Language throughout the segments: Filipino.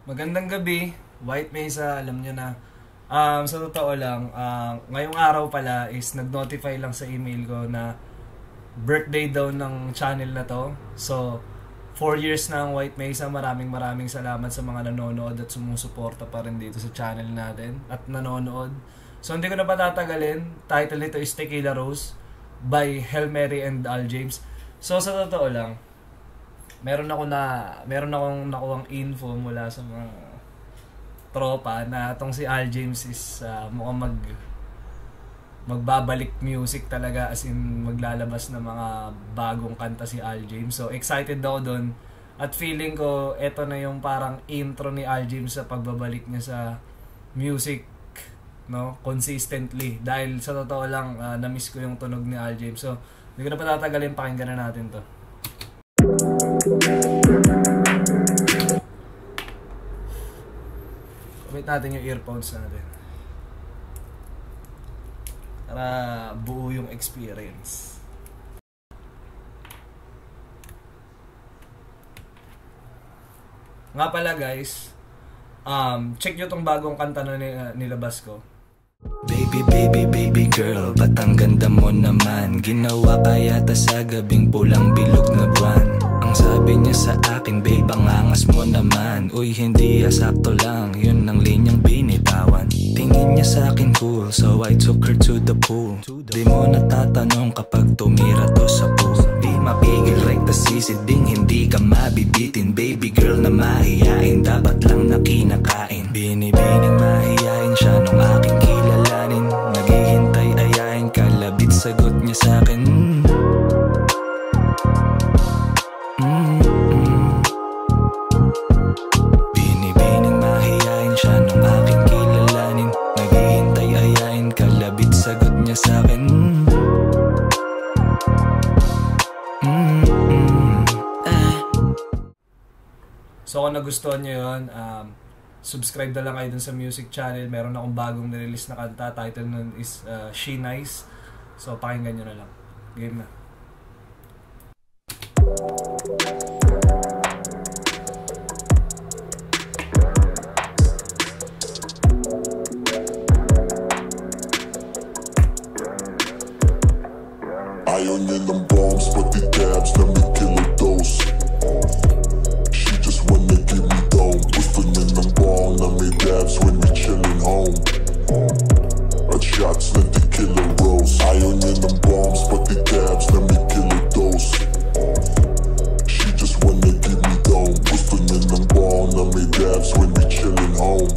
Magandang gabi, White Mesa, alam nyo na. Sa totoo lang, ngayong araw pala is nag-notify lang sa email ko na birthday daw ng channel na to. So, 4 years na ang White Mesa. Maraming salamat sa mga nanonood at sumusuporta pa rin dito sa channel natin at nanonood. So, hindi ko na patatagalin. Title nito is Tequila Rose by Hail Mary and Al James. So, sa totoo lang, meron akong nakuhang info mula sa mga tropa na itong si Al James is mukhang magbabalik music talaga, as in maglalabas ng mga bagong kanta si Al James. So excited ako doon at feeling ko eto na yung parang intro ni Al James sa pagbabalik niya sa music, no, consistently, dahil sa totoo lang na-miss ko yung tunog ni Al James. So hindi ko na patatagalin, pakinggan na natin to. Wait natin yung earphones natin para buo yung experience. Nga pala guys, check nyo tong bagong kanta na nilabas ko. Baby girl, ba't ang ganda mo naman? Ginawa kaya ta sa gabing pulang bilog na buwan. Ang sabi niya sa akin, babe, ang angas mo naman. Uy, hindi sakto lang, yun ang linyang binitawan. Tingin niya sa akin cool, so I took her to the pool. Di mo natatanong kapag tumira to sa pool. Di mapigil right na sisiding, hindi ka mabibitin. Baby girl na mahihain, dapat lang na kinakain. Binibining mahihain siya nung aking kilalanin. Naghihintay ayain, kalabit sagot niya sa akin. Binibining mahihain siya nung aking kilalanin. Naghihintay ayain, kalabit sagot niya sa akin. So kung nagustuhan nyo yun, subscribe na lang kayo dun sa music channel. Meron akong bagong nirelease na kanta. Title nun is She Nice. So pakinggan nyo na lang. Game na. Ayaw niya ng bombs, pati dabs na may killer dose. She just wanna give me dome. Gusto niya ng bong na may dabs when we chillin' home. At shots na tequila rose. Ayaw niya ng bombs, pati dabs na may killer dose. She just wanna give me dome. Gusto niya ng bong na may dabs when we chillin' home.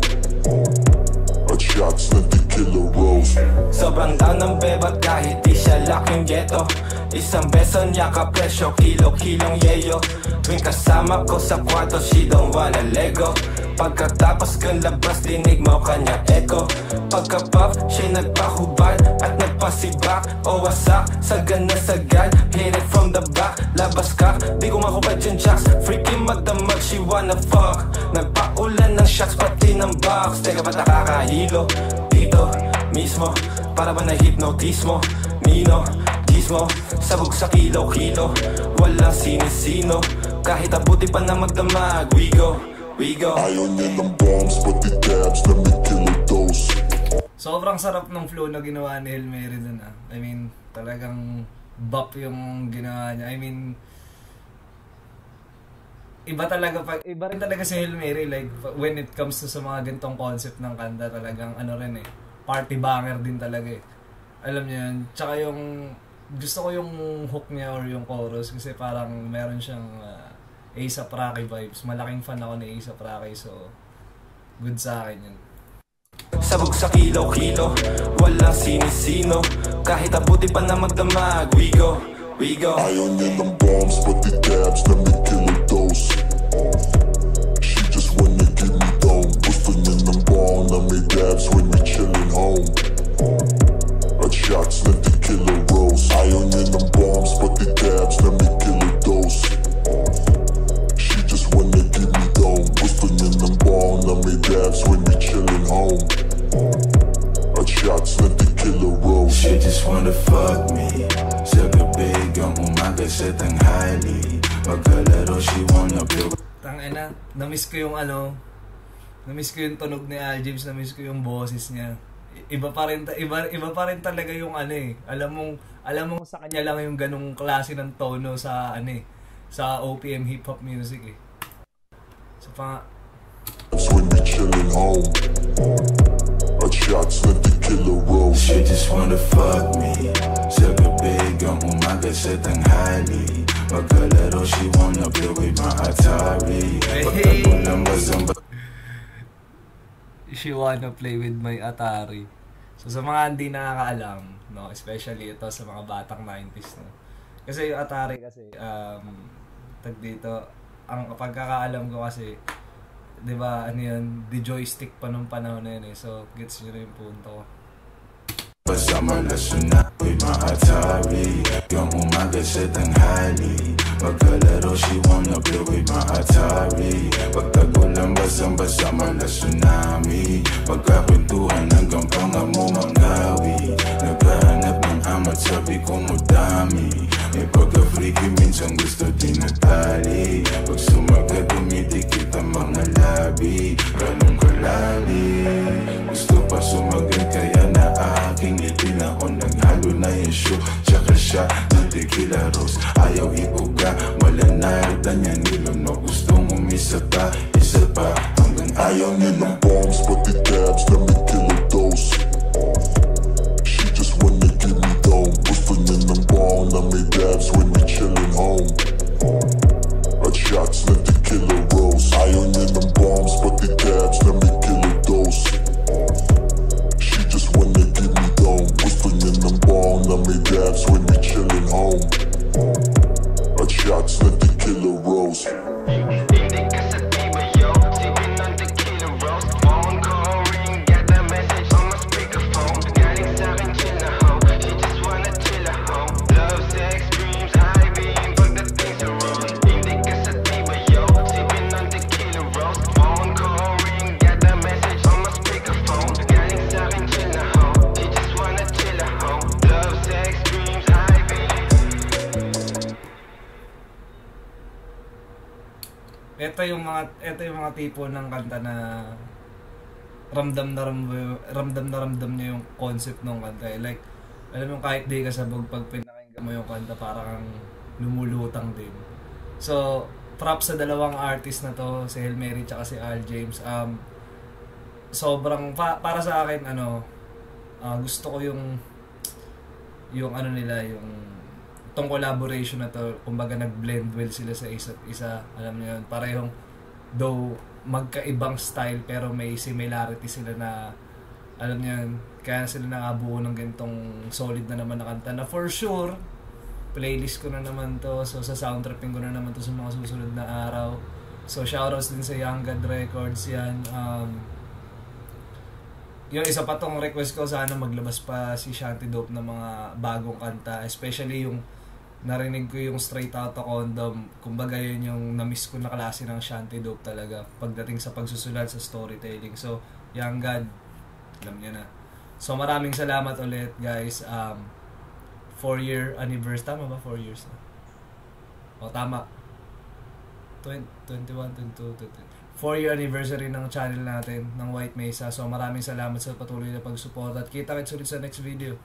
At shots na tequila rose. Sobrang down ng bebat kahit di siya laking ghetto. Isang beso niya kapresyo, kilo-kilong yeyo. Tuwing kasama ko sa kwarto, she don't wanna lego. Pagkatapos kang labas, dinig mo kanya echo. Pagka-pop, siya nagpahubad at nagpasibak. O wasak, sagad na sagad, hit it from the back. Labas ka, di ko makupad yung jacks. Freaky madamag, she wanna fuck. Nagpaulan ng shots, pati ng box. Teka ba't nakakahilo? Dito, mismo, para ba na-hypnotize mo? Nino, gismo, sabog sa kilo-kilo. Walang sinisino, kahit abuti pa na magdamag. We go. Ayaw niya ng bombs, pati dabs na may killer dose. Sobrang sarap ng flow na ginawa ni Hail Mary dun I mean, talagang bop yung ginawa niya. I mean, iba rin talaga si Hail Mary, like when it comes to sa mga gantong concept ng kanta, talagang ano rin party banger din talaga Alam niyo yun. Tsaka yung gusto ko yung hook niya or yung chorus kasi parang meron siyang A$AP Rocky vibes. Malaking fan ako ni A$AP Rocky, so good sa akin yun. Sabog sa kilo-kilo, walang sinisino, kahit abuti pa na magdamag. We go. Ayaw niya ng bombs, pati dabs na may killer dose. She just wanna give me dome. Gusto niya ng bong na may dabs when we chillin' home. At shots na tequila rose. Ayaw niya ng bombs, pati dabs na may killer dose. She just wanna give me dome. Gusto niya ng bong na may dabs when we chillin' home. At shots na tequila rose. She just wanna fuck me. Sa gabi hanggang umaga sa tanghali. Pagkalaro she wanna build. Tangina, na-miss ko yung Na-miss ko yung tunog ni Al James, na-miss ko yung boses niya. Iba pa rin talaga yung ano eh. Alam mong sa kanya lang yung ganung klase ng tono sa ano eh, sa OPM hip hop music eh. So when we chillin' home, at shots let the killer roll. She just wanna fuck me. Sa gabi ang umaga sa tanghali. Pagkalaro she wanna play with my Atari. Pagtago ng basang she wanna play with my Atari. So sa mga hindi nakakaalam, no, especially ito sa mga batang 90s, no. Kasi yung Atari kasi tag dito, ang pagkakaalam ko kasi, 'di ba, ano yun, the joystick pa nung panahon na yun eh. So gets nyo rin yung punto ko. Pasama laso na with my Atari. Yung umaga sa tanghali. Pagkalaro she wanna play with my Atari. Pagtago lang basang-basa mala tsunami. Pagkakwentuhan hanggang pangamo mangawi. Naghahanap ng amat sabi ko madami. May pagka-freaky minsan gusto tinatali. Pag sumagat dumidikit ang mga labi. Ganong kalalim. Gusto pa sumagat kaya na aking itin ako. Naghalo na yung show tsaka siya ng tequila rose. Ayaw iuga, malanarda niya nilom na gustong umisa pa, isa pa hanggang ayaw niya ng bombs, pati dabs na may killer dose. She just wanna give me down. Gusto niya ng bong na may dabs when we chillin' home. At shots let the killer rose. Ayaw niya ng bombs, pati dabs na may killer dose. She just wanna give me down. Gusto niya ng bong na may dabs when we chillin' home. At shots let the killer rose. Ito yung mga tipo ng kanta na ramdam na ramdam niya yung concept ng kanta eh. Like, alam mo, kahit di ka sabog, pag pinakinggan mo yung kanta, parang lumulutang din. So, props sa dalawang artist na to, si Hail Mary tsaka si Al James. Sobrang para sa akin, gusto ko yung ano nila, yung tong collaboration na to, kumbaga nag-blend well sila sa isa't isa. Alam niyo yun, parehong though magkaibang style pero may similarity sila na, alam niyo yun, kaya sila nakabuo ng ganitong solid na naman na kanta na for sure playlist ko na naman to. So sa soundtrapping ko na naman to sa mga susunod na araw. So shoutouts din sa Young God Records yan. Yung isa pa tong request ko, sana maglabas pa si Shanty Dope ng mga bagong kanta, especially yung narinig ko yung Straight Outta Condom. Kumbaga yun yung na-miss ko na klase ng Shanty Dope talaga pagdating sa pagsusulat, sa storytelling. So Young God, alam niyo na. So maraming salamat ulit guys. 4-year anniversary, tama ba? 4 years na. O tama, 21, 22, 4-year anniversary ng channel natin ng White Mesa. So maraming salamat sa patuloy na pagsuporta at kita-kits ulit sa next video.